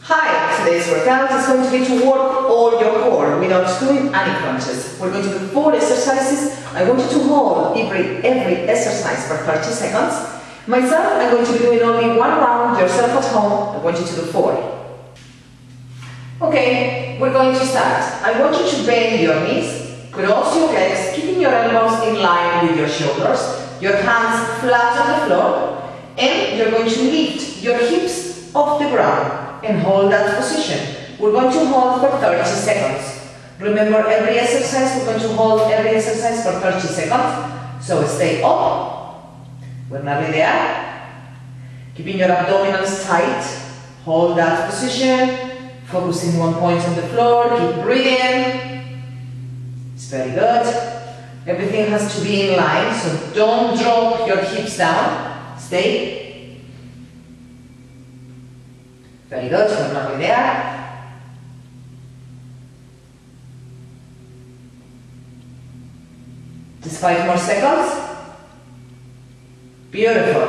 Hi, today's workout is going to be to work all your core without doing any crunches. We're going to do 4 exercises. I want you to hold every exercise for 30 seconds. Myself, I'm going to be doing only 1 round. Yourself at home, I want you to do 4. Okay, we're going to start. I want you to bend your knees, cross your legs, keeping your elbows in line with your shoulders, your hands flat on the floor, and you're going to lift your hips off the ground and hold that position. We're going to hold for 30 seconds. Remember, every exercise, we're going to hold every exercise for 30 seconds. So stay up. We're nearly there. Keeping your abdominals tight. Hold that position. Focusing one point on the floor. Keep breathing. It's very good. Everything has to be in line, so don't drop your hips down. Stay. Very good, we're nearly there. Just 5 more seconds. Beautiful.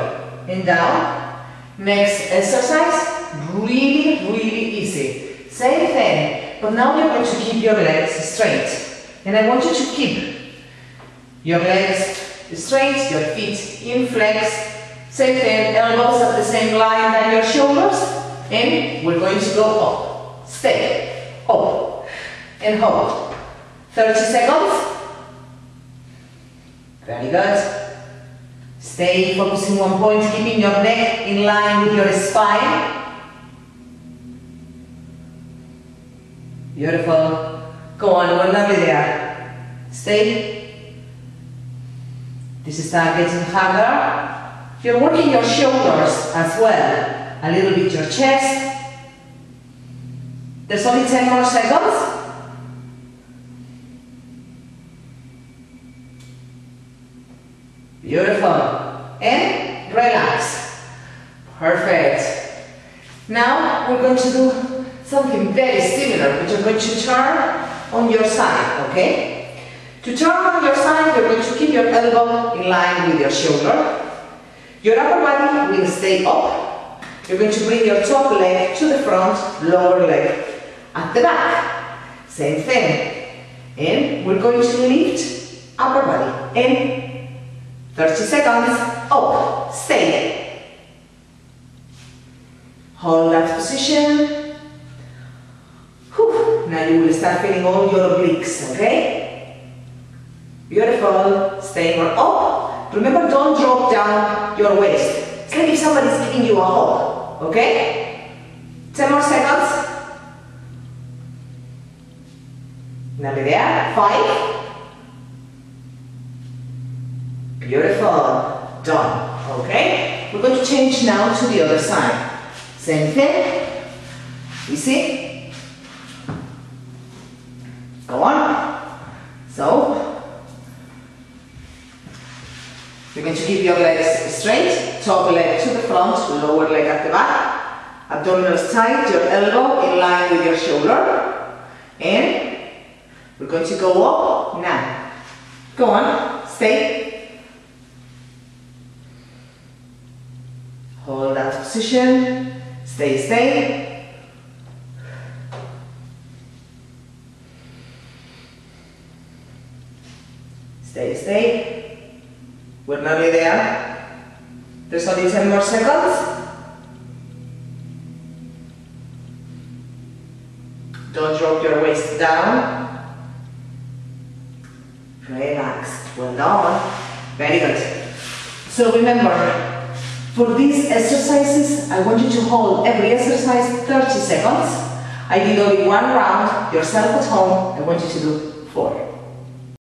And down. Next exercise, really easy. Same thing, but now you're going to keep your legs straight. And I want you to keep your legs straight, your feet in flex. Same thing, elbows at the same line than your shoulders. And we're going to go up. Stay. Up. And hold. 30 seconds. Very good. Stay focusing one point, keeping your neck in line with your spine. Beautiful. Go on, we're nearly there. Stay. This is getting harder. You're working your shoulders as well. A little bit your chest. There's only 10 more seconds. Beautiful. And relax. Perfect. Now we're going to do something very similar, but you're going to turn on your side, okay? To turn on your side, you're going to keep your elbow in line with your shoulder. Your upper body will stay up. You're going to bring your top leg to the front, lower leg at the back. Same thing. And we're going to lift upper body. In 30 seconds, up, stay. Hold that position. Whew. Now you will start feeling all your obliques, okay? Beautiful. Stay more up. Remember, don't drop down your waist. It's like if somebody's giving you a hug, okay? 10 more seconds. Nearly there. 5. Beautiful. Done. Okay? We're going to change now to the other side. Same thing. Easy. Go on. So, you're going to keep your legs straight, top leg to the front, lower leg at the back, abdominals tight, your elbow in line with your shoulder, and we're going to go up now. Go on, stay. Hold that position, stay. Stay. We're nearly there. There's only 10 more seconds. Don't drop your waist down. Relax. Well done. Very good. So remember, for these exercises, I want you to hold every exercise 30 seconds. I did only 1 round. Yourself at home, I want you to do 4.